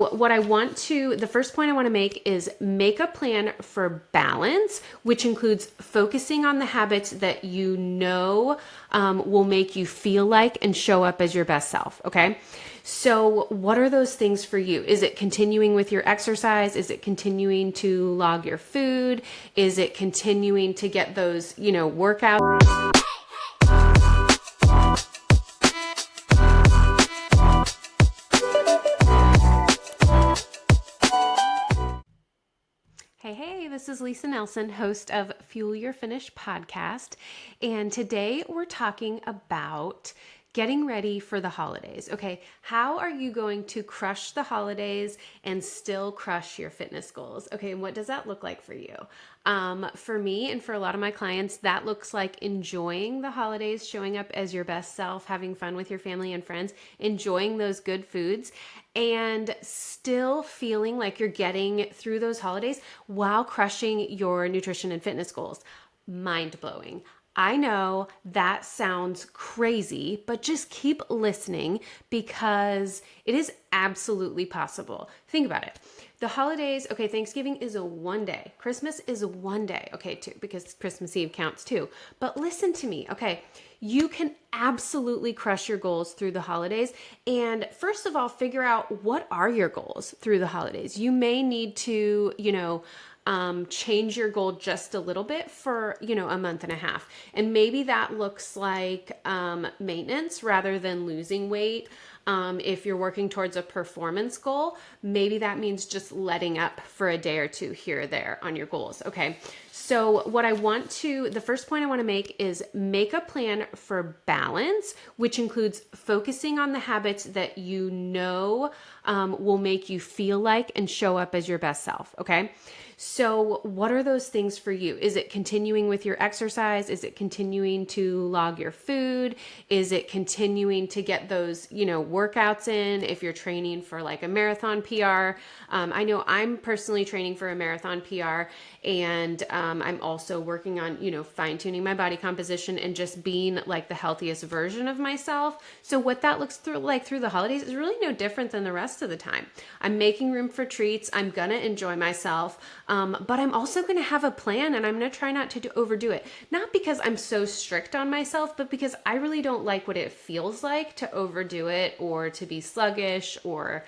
The first point I want to make is make a plan for balance, which includes focusing on the habits that you know will make you feel like and show up as your best self. Okay. So, what are those things for you? Is it continuing with your exercise? Is it continuing to log your food? Is it continuing to get those, workouts? Hey, this is Lisa Nelson, host of Fuel Your Finish podcast. And today we're talking about getting ready for the holidays. Okay, how are you going to crush the holidays and still crush your fitness goals? Okay, and what does that look like for you? For me and for a lot of my clients, that looks like enjoying the holidays, showing up as your best self, having fun with your family and friends, enjoying those good foods, and still feeling like you're getting through those holidays while crushing your nutrition and fitness goals. Mind blowing. I know that sounds crazy, but just keep listening because it is absolutely possible. Think about it. The holidays, okay, Thanksgiving is a one day. Christmas is a one day, okay, too, because Christmas Eve counts too. But listen to me, okay? You can absolutely crush your goals through the holidays. And first of all, figure out what are your goals through the holidays. You may need to, change your goal just a little bit for, a month and a half. And maybe that looks like maintenance rather than losing weight. If you're working towards a performance goal, maybe that means just letting up for a day or two here or there on your goals. Okay. So the first point I want to make is make a plan for balance, which includes focusing on the habits that you know will make you feel like and show up as your best self. Okay. So what are those things for you? Is it continuing with your exercise? Is it continuing to log your food? Is it continuing to get those, workouts in if you're training for like a marathon PR? I know I'm personally training for a marathon PR, and I'm also working on, fine tuning my body composition and just being like the healthiest version of myself. So what that looks like through the holidays is really no different than the rest of the time. I'm making room for treats. I'm going to enjoy myself. But I'm also going to have a plan, and I'm going to try not to overdo it. Not because I'm so strict on myself, but because I really don't like what it feels like to overdo it or to be sluggish or,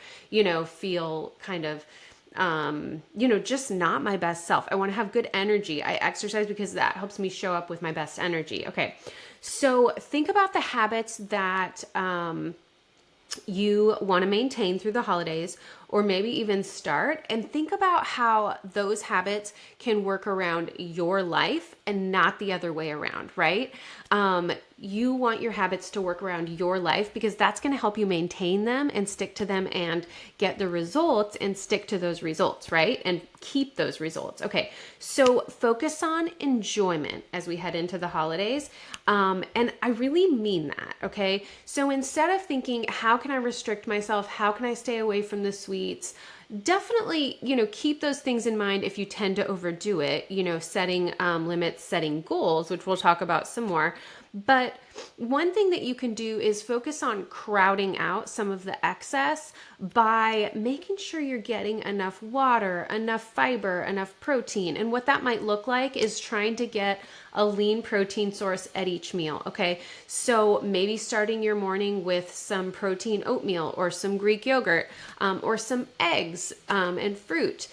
feel kind of, just not my best self. I want to have good energy. I exercise because that helps me show up with my best energy. Okay. So think about the habits that, you want to maintain through the holidays, or maybe even start, and think about how those habits can work around your life and not the other way around, right? You want your habits to work around your life because that's going to help you maintain them and stick to them and get the results and stick to those results, right? And keep those results. Okay, so focus on enjoyment as we head into the holidays. And I really mean that, okay? So instead of thinking, how can I restrict myself? How can I stay away from the sweets? Definitely, keep those things in mind if you tend to overdo it, setting limits, setting goals, which we'll talk about some more. But one thing that you can do is focus on crowding out some of the excess by making sure you're getting enough water, enough fiber, enough protein. And what that might look like is trying to get a lean protein source at each meal. Okay. So maybe starting your morning with some protein oatmeal or some Greek yogurt, or some eggs, and fruit.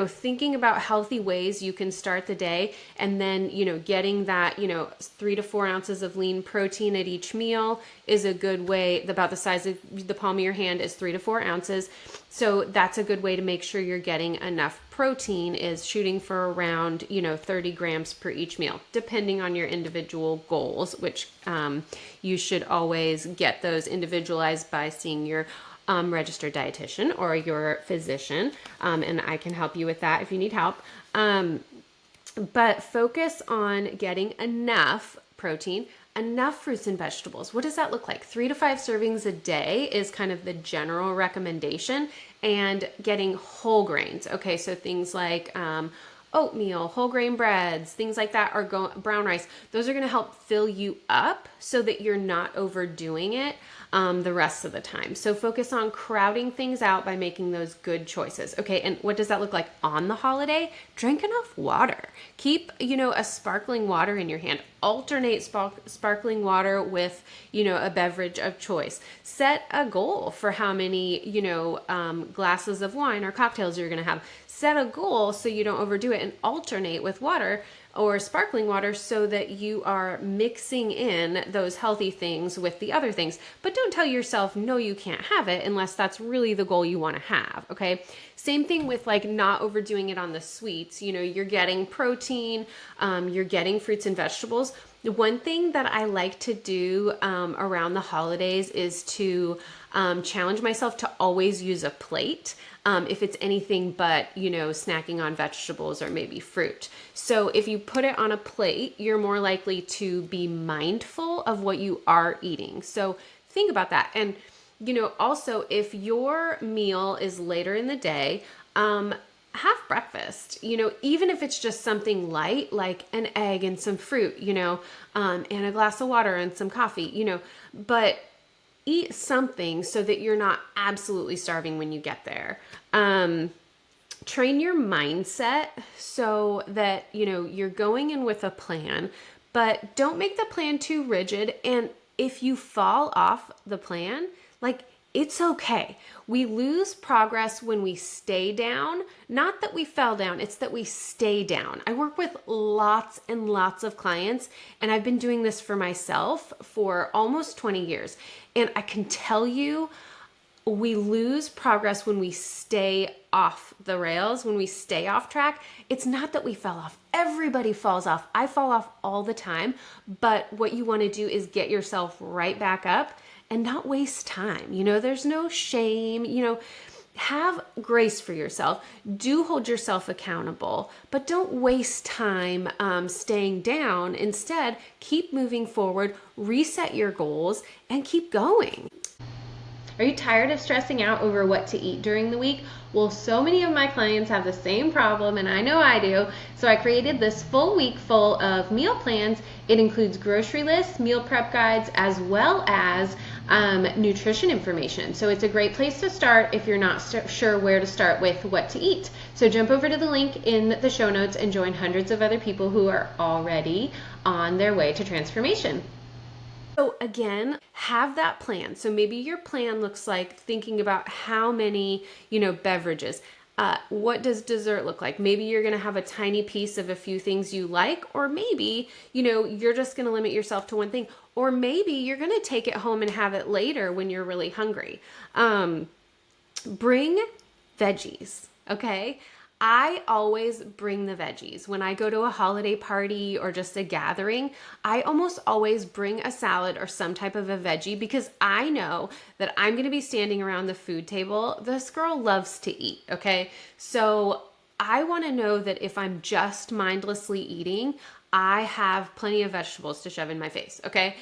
Thinking about healthy ways you can start the day, and then, getting that, 3 to 4 ounces of lean protein at each meal is a good way. About the size of the palm of your hand is 3 to 4 ounces. So that's a good way to make sure you're getting enough protein, is shooting for around, 30 grams per each meal, depending on your individual goals, which you should always get those individualized by seeing your registered dietitian or your physician, and I can help you with that if you need help. But focus on getting enough protein, enough fruits and vegetables. What does that look like? 3 to 5 servings a day is kind of the general recommendation, and getting whole grains. Okay, so things like oatmeal, whole grain breads, things like that, or brown rice. Those are going to help fill you up so that you're not overdoing it the rest of the time. So focus on crowding things out by making those good choices. Okay, and what does that look like on the holiday? Drink enough water. Keep, a sparkling water in your hand. Alternate sparkling water with, a beverage of choice. Set a goal for how many, glasses of wine or cocktails you're going to have. Set a goal so you don't overdo it, and alternate with water or sparkling water so that you are mixing in those healthy things with the other things. But don't tell yourself, no, you can't have it unless that's really the goal you want to have, okay? Same thing with like not overdoing it on the sweets. You're getting protein, you're getting fruits and vegetables. The one thing that I like to do around the holidays is to challenge myself to always use a plate. If it's anything but, snacking on vegetables or maybe fruit. So if you put it on a plate, you're more likely to be mindful of what you are eating. So think about that. And, also if your meal is later in the day, have breakfast, even if it's just something light, like an egg and some fruit, and a glass of water and some coffee, but eat something so that you're not absolutely starving when you get there. Train your mindset so that, you're going in with a plan, but don't make the plan too rigid. And if you fall off the plan, it's okay. We lose progress when we stay down. Not that we fell down, it's that we stay down. I work with lots and lots of clients, and I've been doing this for myself for almost 20 years. And I can tell you, we lose progress when we stay off the rails, when we stay off track. It's not that we fell off. Everybody falls off. I fall off all the time. But what you want to do is get yourself right back up and not waste time. There's no shame. Have grace for yourself. Do hold yourself accountable, but don't waste time staying down. Instead, keep moving forward, reset your goals, and keep going. Are you tired of stressing out over what to eat during the week? Well, so many of my clients have the same problem, and I know I do. So I created this full week full of meal plans. It includes grocery lists, meal prep guides, as well as nutrition information. So it's a great place to start if you're not sure where to start with what to eat. So jump over to the link in the show notes and join hundreds of other people who are already on their way to transformation. So again, have that plan. So maybe your plan looks like thinking about how many, beverages. What does dessert look like? Maybe you're going to have a tiny piece of a few things you like, or maybe, you're just going to limit yourself to one thing, or maybe you're going to take it home and have it later when you're really hungry. Bring veggies, okay? I always bring the veggies. When I go to a holiday party or just a gathering, I almost always bring a salad or some type of a veggie because I know that I'm going to be standing around the food table. This girl loves to eat, okay? So I want to know that if I'm just mindlessly eating, I have plenty of vegetables to shove in my face, okay?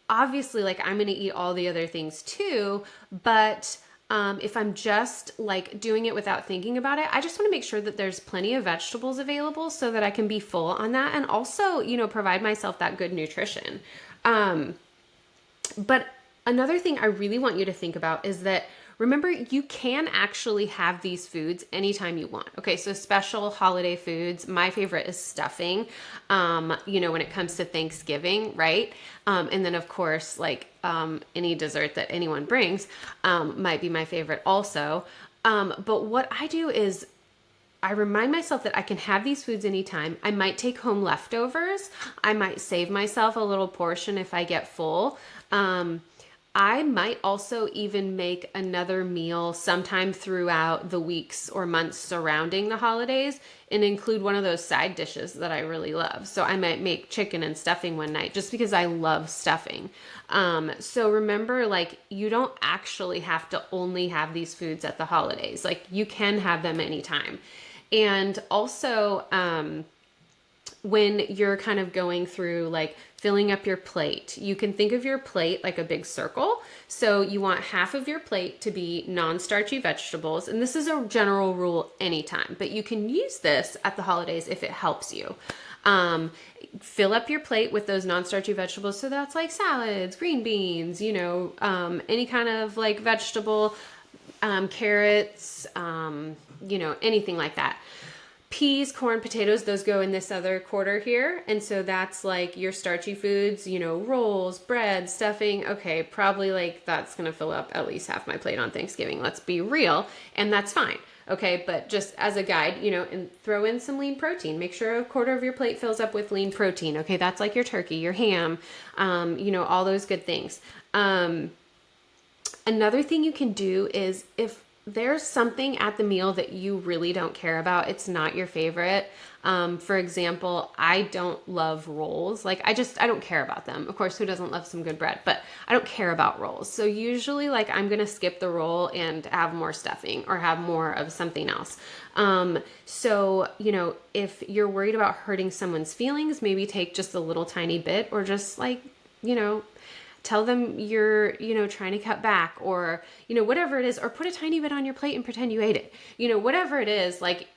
Obviously, I'm going to eat all the other things too, but if I'm just doing it without thinking about it, I just want to make sure that there's plenty of vegetables available so that I can be full on that and also, provide myself that good nutrition. But another thing I really want you to think about is that remember, you can actually have these foods anytime you want. Okay, so special holiday foods. My favorite is stuffing, when it comes to Thanksgiving, right? And then, of course, any dessert that anyone brings might be my favorite also. But what I do is I remind myself that I can have these foods anytime. I might take home leftovers. I might save myself a little portion if I get full. I might also even make another meal sometime throughout the weeks or months surrounding the holidays and include one of those side dishes that I really love. So I might make chicken and stuffing one night just because I love stuffing. So remember, you don't actually have to only have these foods at the holidays. You can have them anytime. And also, when you're kind of going through like filling up your plate, you can think of your plate like a big circle. So you want half of your plate to be non-starchy vegetables. And this is a general rule anytime, but you can use this at the holidays if it helps you. Fill up your plate with those non-starchy vegetables. So that's like salads, green beans, any kind of like vegetable, carrots, anything like that. Peas, corn, potatoes, those go in this other quarter here. And so that's like your starchy foods, rolls, bread, stuffing. Okay, probably like that's going to fill up at least half my plate on Thanksgiving. Let's be real. And that's fine. Okay, but just as a guide, and throw in some lean protein. Make sure a quarter of your plate fills up with lean protein. Okay, that's like your turkey, your ham, all those good things. Another thing you can do is if there's something at the meal that you really don't care about, it's not your favorite. For example, I don't love rolls. Like I don't care about them. Of course, who doesn't love some good bread? But I don't care about rolls. So usually like I'm going to skip the roll and have more stuffing or have more of something else. If you're worried about hurting someone's feelings, maybe take just a little tiny bit or just like, tell them you're, trying to cut back or, whatever it is, or put a tiny bit on your plate and pretend you ate it. Whatever it is, like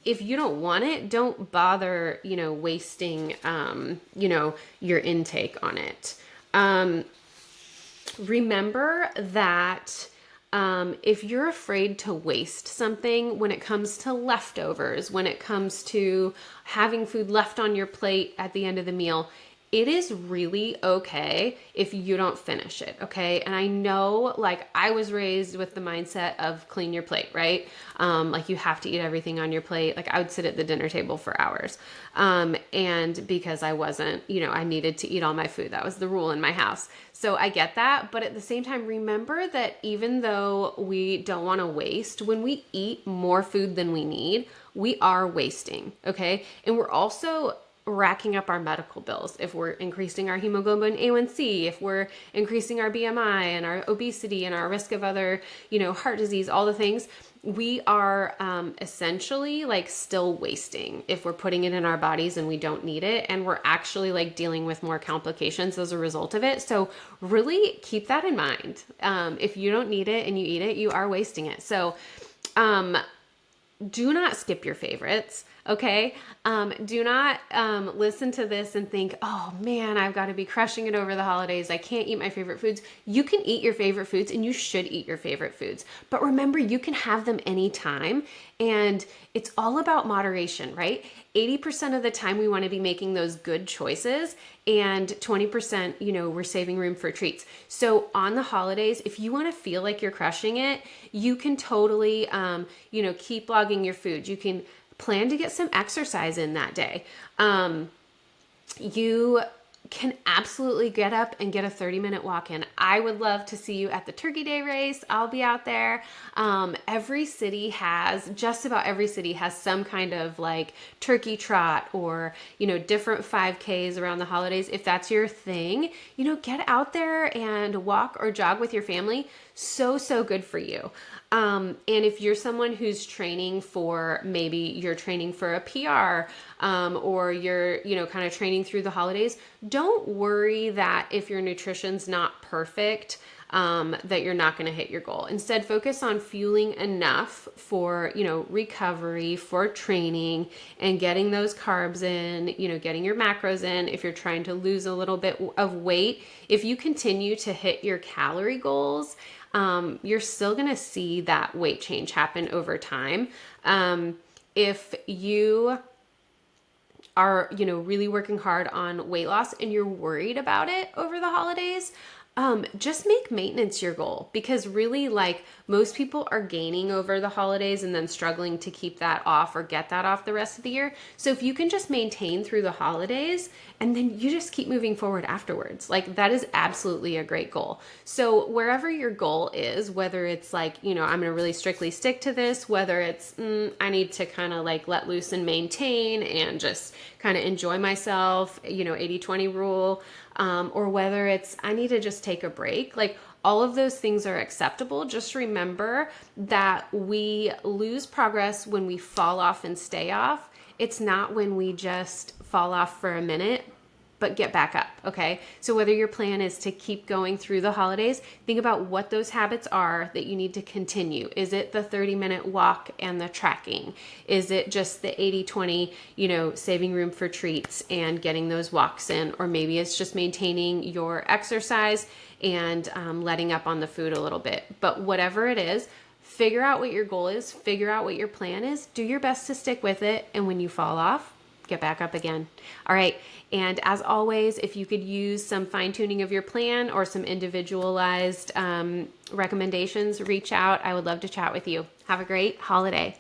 if you don't want it, don't bother, wasting, your intake on it. Remember that if you're afraid to waste something when it comes to leftovers, when it comes to having food left on your plate at the end of the meal, it is really okay if you don't finish it, okay? And I know, like, I was raised with the mindset of clean your plate, right? Like, you have to eat everything on your plate. Like, I would sit at the dinner table for hours. And because I wasn't, I needed to eat all my food. That was the rule in my house. So I get that. But at the same time, remember that even though we don't want to waste, when we eat more food than we need, we are wasting, okay? And we're also racking up our medical bills. If we're increasing our hemoglobin A1C, if we're increasing our BMI and our obesity and our risk of other, heart disease, all the things, we are essentially like still wasting if we're putting it in our bodies and we don't need it. And we're actually like dealing with more complications as a result of it. So really keep that in mind. If you don't need it and you eat it, you are wasting it. So do not skip your favorites. Okay. Do not listen to this and think, oh man, I've got to be crushing it over the holidays. I can't eat my favorite foods. You can eat your favorite foods and you should eat your favorite foods. But remember, you can have them anytime. And it's all about moderation, right? 80% of the time we want to be making those good choices and 20%, we're saving room for treats. So on the holidays, if you want to feel like you're crushing it, you can totally, keep logging your food. You can plan to get some exercise in that day. You can absolutely get up and get a 30-minute walk in. I would love to see you at the Turkey Day race. I'll be out there. Just about every city has some kind of like turkey trot or, different 5Ks around the holidays. If that's your thing, get out there and walk or jog with your family. So good for you. And if you're someone who's training for, maybe you're training for a PR, or you're, kind of training through the holidays, don't worry that if your nutrition's not perfect, that you're not going to hit your goal. Instead, focus on fueling enough for, recovery, for training, and getting those carbs in, getting your macros in. If you're trying to lose a little bit of weight, if you continue to hit your calorie goals, you're still going to see that weight change happen over time. If you are, really working hard on weight loss and you're worried about it over the holidays, just make maintenance your goal, because really, like, most people are gaining over the holidays and then struggling to keep that off or get that off the rest of the year. So if you can just maintain through the holidays and then you just keep moving forward afterwards, like, that is absolutely a great goal. So wherever your goal is, whether it's like, I'm going to really strictly stick to this, whether it's, I need to kind of like let loose and maintain and just kind of enjoy myself, 80-20 rule, or whether it's, I need to just take a break, like, all of those things are acceptable. Just remember that we lose progress when we fall off and stay off, It's not when we just fall off for a minute, but get back up, okay? So whether your plan is to keep going through the holidays, think about what those habits are that you need to continue. Is it the 30-minute walk and the tracking? Is it just the 80-20, saving room for treats and getting those walks in? Or maybe it's just maintaining your exercise and letting up on the food a little bit. But whatever it is, figure out what your goal is, figure out what your plan is, do your best to stick with it, and when you fall off, get back up again. All right. And as always, if you could use some fine tuning of your plan or some individualized recommendations, reach out. I would love to chat with you. Have a great holiday.